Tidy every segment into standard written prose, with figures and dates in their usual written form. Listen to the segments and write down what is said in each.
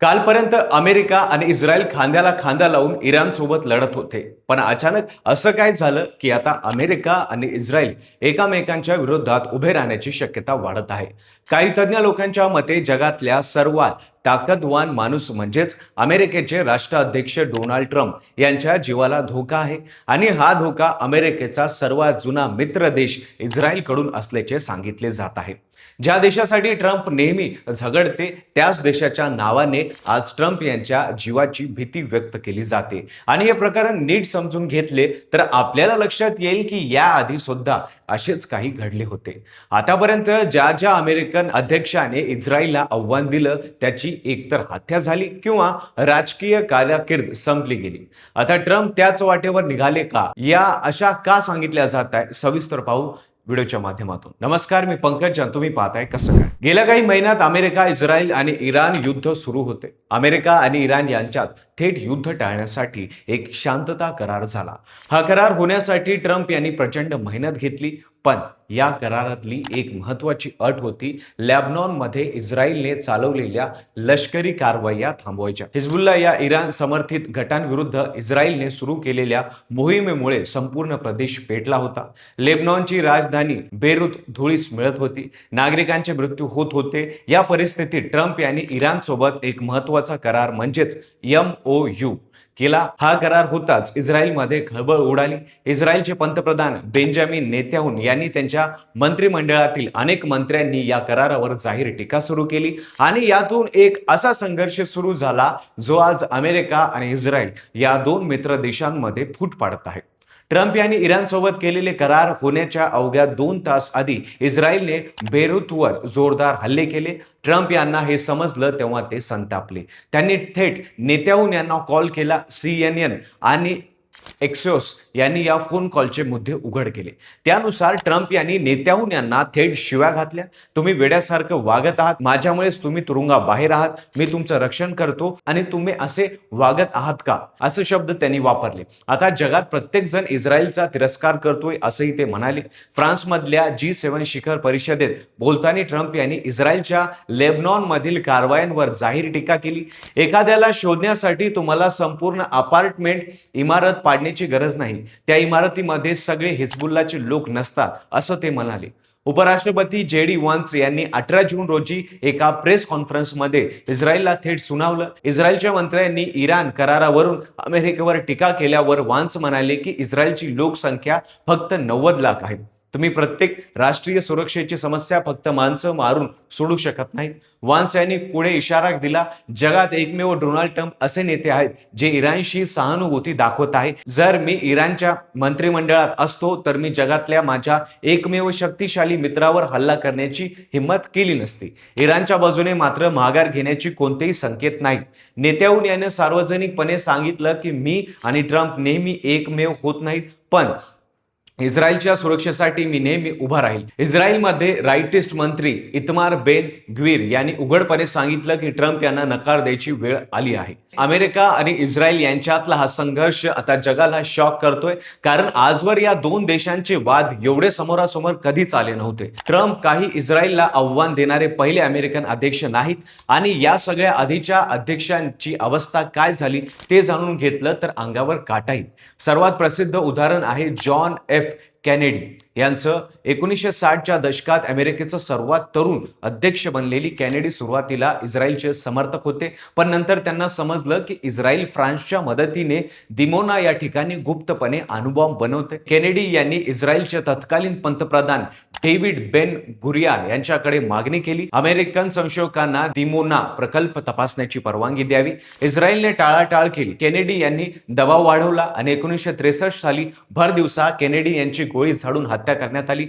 कालपर्यंत अमेरिका आणि इस्रायल खांद्याला खांदा लावून इराण सोबत लढत होते. पण अचानक असं काय झालं की आता अमेरिका आणि इस्रायल एकामेकांच्या विरोधात उभे राहण्याची शक्यता वाढत आहे. काही तज्ज्ञ लोकांच्या मते जगातल्या सर्वात ताकदवान माणूस म्हणजेच अमेरिकेचे राष्ट्राध्यक्ष डोनाल्ड ट्रम्प यांच्या जीवाला धोका आहे आणि हा धोका अमेरिकेचा सर्वात जुना मित्र देश इस्रायलकडून असल्याचे सांगितले जात आहे. ज्या देशासाठी ट्रम्प नेहमी झगडते त्याच देशाच्या नावाने आज ट्रम्प यांच्या जीवाची भीती व्यक्त केली जाते. आणि हे प्रकरण नीट समजून घेतले तर आपल्याला लक्षात येईल की याआधी सुद्धा असेच काही घडले होते. आतापर्यंत ज्या ज्या अमेरिकन अध्यक्षाने इस्रायलला आव्हान दिलं त्याची एकतर हत्या झाली किंवा राजकीय कारकीर्द संपली गेली. आता ट्रम्प त्याच वाटेवर निघाले का, या अशा का सांगितल्या जात आहे, सविस्तर पाहू व्हिडिओच्या माध्यमातून. नमस्कार, मी पंकज, तुम्ही पाहताय कसं काय. गेल्या काही महिन्यात अमेरिका, इस्रायल आणि इराण युद्ध सुरू होते. अमेरिका आणि इराण यांच्यात थेट युद्ध टाळण्यासाठी एक शांतता करार झाला. हा करार होण्यासाठी ट्रम्प यांनी प्रचंड मेहनत घेतली, पण या करारातली एक महत्वाची अट होती, लेबनॉनमध्ये इस्रायलने चालवलेल्या लष्करी कारवाया थांबवायच्या. हिजबुल्ला या इराण समर्थित गटांविरुद्ध इस्रायलने सुरू केलेल्या मोहिमेमुळे संपूर्ण प्रदेश पेटला होता. लेबनॉनची राजधानी बेरूत धुळीस मिळत होती. नागरिकांचे मृत्यू होत होते. या परिस्थितीत ट्रम्प यांनी इराण सोबत एक महत्वाचा करार म्हणजेच MOU केला. हा करार होताच इस्रायलमध्ये खळबळ उडाली. इस्रायलचे पंतप्रधान बेंजामिन नेत्याहून यांनी त्यांच्या मंत्रिमंडळातील अनेक मंत्र्यांनी या करारावर जाहीर टीका सुरू केली आणि यातून एक असा संघर्ष सुरू झाला जो आज अमेरिका आणि इस्रायल या दोन मित्र देशांमध्ये फूट पाडत आहे. ट्रम्प यांनी इराणसोबत केलेले करार होण्याच्या अवघ्या 2 तास आधी इस्रायलने बेरूतवर जोरदार हल्ले केले. ट्रम्प यांना हे समजलं तेव्हा ते संतापले. त्यांनी थेट नेत्याहून यांना कॉल केला. CNN आणि एक्सियोस यांनी या फोन कॉलचे मुद्दे उघड केले. त्यानुसार ट्रम्प यांनी नेत्याहून यांना थेट शिव्या घातल्या. तुम्ही वेड्यासारखं वागत आहात, माझ्यामुळेच तुम्ही तुरुंगाबाहेर आहात, मी तुमचं रक्षण करतो आणि तुम्ही असे वागत आहात का, असे शब्द त्यांनी वापरले. आता जगात प्रत्येक जण इस्रायलचा तिरस्कार करतोय असंही ते म्हणाले. फ्रान्समधल्या G7 शिखर परिषदेत बोलताना ट्रम्प यांनी इस्रायलच्या लेबनॉनमधील कारवायांवर जाहीर टीका केली. एखाद्याला शोधण्यासाठी तुम्हाला संपूर्ण अपार्टमेंट इमारत पाडण्याची गरज नाही, त्या इमारतीमध्ये सगळे हिजबुल्लाचे लोक नसतात, असं ते म्हणाले. उपराष्ट्रपती JD व्हान्स यांनी 18 जून रोजी एका प्रेस कॉन्फरन्समध्ये इस्रायलला थेट सुनावलं. इस्रायलच्या मंत्र्यांनी इराण करारावरून अमेरिकेवर टीका केल्यावर व्हान्स म्हणाले की इस्रायलची लोकसंख्या फक्त 90 लाख आहे. तुम्ही प्रत्येक राष्ट्रीय सुरक्षेची समस्या फक्त माणसं मारून सोडू शकत नाहीत. व्हान्स यांनी पुढे इशारा दिला, जगात एकमेव डोनाल्ड ट्रम्प असे नेते आहेत जे इराणशी सहानुभूती दाखवत आहे. जर मी इराणच्या मंत्रिमंडळात असतो तर मी जगातल्या माझ्या एकमेव शक्तिशाली मित्रावर हल्ला करण्याची हिंमत केली नसती. इराणच्या बाजूने मात्र माघार घेण्याची कोणतेही संकेत नाहीत. नेत्याहून याने सार्वजनिकपणे सांगितलं की मी आणि ट्रम्प नेहमी एकमेव होत नाहीत, पण इस्रायलच्या सुरक्षेसाठी मी नेहमी उभा राहील. इस्रायलमध्ये राईटिस्ट मंत्री इतमार बेन ग्वीर यांनी उघडपणे सांगितलं की ट्रम्प यांना नकार द्यायची वेळ आली आहे. अमेरिका आणि इस्रायल यांच्यातला हा संघर्ष आता जगाला शॉक करतोय, कारण आजवर या दोन देशांचे वाद एवढे समोरासमोर कधीच आले नव्हते. ट्रम्प काही इस्रायलला आव्हान देणारे पहिले अमेरिकन अध्यक्ष नाहीत आणि या सगळ्या आधीच्या अध्यक्षांची अवस्था काय झाली ते जाणून घेतलं तर अंगावर काटा येईल. सर्वात प्रसिद्ध उदाहरण आहे जॉन F केनेडी यांचं. 1960च्या दशकात अमेरिकेचं सर्वात तरुण अध्यक्ष बनलेली केनेडी सुरुवातीला इस्रायलचे समर्थक होते, पण नंतर त्यांना समजलं की इस्रायल फ्रान्सच्या मदतीने दिमोना या ठिकाणी गुप्तपणे अणुबॉम्ब बनवते. केनेडी यांनी इस्रायलचे तत्कालीन पंतप्रधान डेव्हिड बेन गुरियन यांच्याकडे मागणी केली. अमेरिकन संशोधकांना दिमोना प्रकल्प तपासण्याची परवानगी द्यावी. इस्रायलने टाळाटाळ केली. केनेडी यांनी दबाव वाढवला आणि 1963 साली भर दिवसा केनेडी यांची गोळी झाडून हत्या करण्यात आली.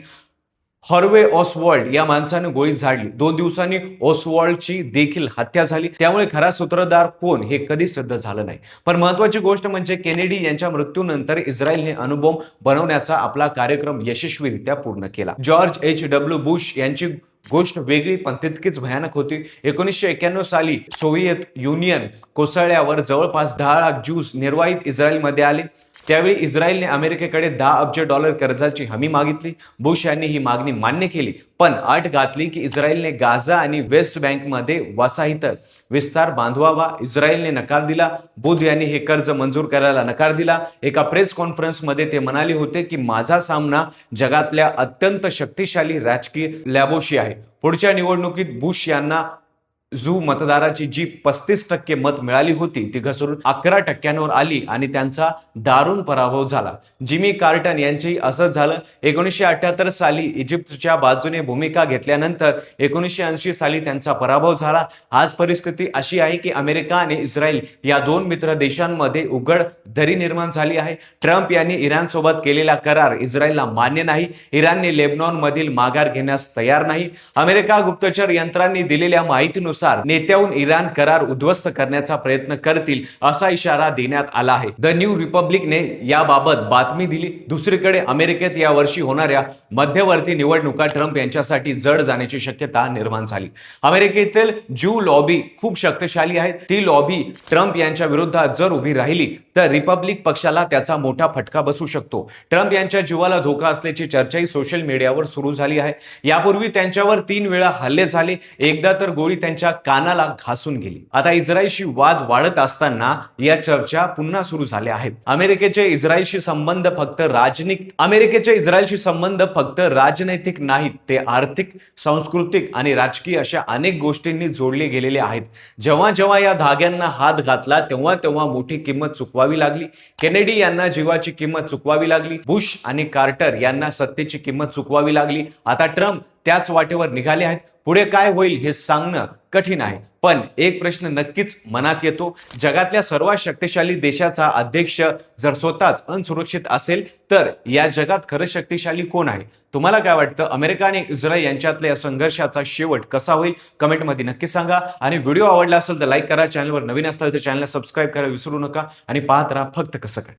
हॉर्वे ऑसवॉल्ड या माणसाने गोळी झाडली. 2 दिवसांनी ऑसवॉल्डची देखील हत्या झाली. त्यामुळे खरा सूत्रधार कोण हे कधीच सिद्ध झालं नाही. पण महत्वाची गोष्ट म्हणजे केनेडी यांच्या मृत्यूनंतर इस्रायलने अणुबॉम्ब बनवण्याचा आपला कार्यक्रम यशस्वीरित्या पूर्ण केला. George H.W. बुश यांची गोष्ट वेगळी पण तितकीच भयानक होती. 1991 साली सोव्हिएत युनियन कोसळल्यावर जवळपास 10 लाख ज्यूज निर्वाहित इस्रायलमध्ये आले. त्यावेळी इस्रायलने अमेरिकेकडे $10 अब्ज कर्जाची हमी मागितली. बुश यांनी ही मागणी मान्य केली, पण अट घातली की इस्रायलने गाझा आणि वेस्ट बँकमध्ये वसाहत विस्तार बांधवावा. इस्रायलने नकार दिला. बुध यांनी हे कर्ज मंजूर करायला नकार दिला. एका प्रेस कॉन्फरन्समध्ये ते म्हणाले होते की माझा सामना जगातल्या अत्यंत शक्तिशाली राजकीय लॅबोशी आहे. पुढच्या निवडणुकीत बुश यांना मतदाराची जी 35% मत मिळाली होती ती घसरून 11% आली आणि त्यांचा दारुण पराभव झाला. जिमी कार्टर यांची असंच झालं. 1978 साली इजिप्तच्या बाजूने भूमिका घेतल्यानंतर 1980 साली त्यांचा पराभव झाला. आज परिस्थिती अशी आहे की अमेरिका आणि इस्रायल या दोन मित्र देशांमध्ये उघड दरी निर्माण झाली आहे. ट्रम्प यांनी इराणसोबत केलेला करार इस्रायलला मान्य नाही. इराणने लेबनॉनमधील माघार घेण्यास तयार नाही. अमेरिका गुप्तचर यंत्रांनी दिलेल्या माहितीनुसार नेत्याहून इराण करार उद्ध्वस्त करण्याचा प्रयत्न करतील असा इशारा देण्यात आला आहे. द न्यू रिपब्लिकने याबाबत बातमी दिली. दुसरीकडे अमेरिकेत या वर्षी होणाऱ्या मध्यवर्ती निवडणुका ट्रम्प यांच्यासाठी जड जाण्याची शक्यता निर्माण झाली. अमेरिकेतील ज्यू लॉबी खूप शक्तिशाली आहे. ती लॉबी ट्रम्प यांच्या विरोधात जर उभी राहिली तर रिपब्लिक पक्षाला त्याचा मोठा फटका बसू शकतो. ट्रम्प यांच्या जीवाला धोका असल्याची चर्चाही सोशल मीडियावर सुरू झाली आहे. यापूर्वी त्यांच्यावर 3 वेळा हल्ले झाले. एकदा तर गोळी त्यांच्या कानाला घासून गेली. आता इस्रायलशी वाद वाढत असताना या चर्चा पुन्हा सुरू झाल्या आहेत. अमेरिकेचे इस्रायलशी संबंध फक्त राजनैतिक नाहीत, ते आर्थिक, सांस्कृतिक आणि राजकीय अशा अनेक गोष्टींनी जोडले गेलेले आहेत. जेव्हा जेव्हा या धाग्यांना हात घातला तेव्हा तेव्हा मोठी किंमत चुकवावी लागली. केनेडी यांना जीवाची किंमत चुकवावी लागली. बुश आणि कार्टर यांना सत्तेची किंमत चुकवावी लागली. आता ट्रम्प त्याच वाटेवर निघाले आहेत. पुढे काय होईल हे सांगणं कठीण आहे, पण एक प्रश्न नक्कीच मनात येतो. जगातल्या सर्वात शक्तिशाली देशाचा अध्यक्ष जर स्वतःच असुरक्षित असेल तर या जगात खरं शक्तिशाली कोण आहे? तुम्हाला काय वाटतं? अमेरिका आणि इस्रायल यांच्यातल्या संघर्षाचा शेवट कसा होईल? कमेंटमध्ये नक्की सांगा. आणि व्हिडिओ आवडला असेल तर लाईक करा. चॅनलवर नवीन असाल तर चॅनलला सबस्क्राईब करायला विसरू नका आणि पाहत राहा फक्त कसं काय.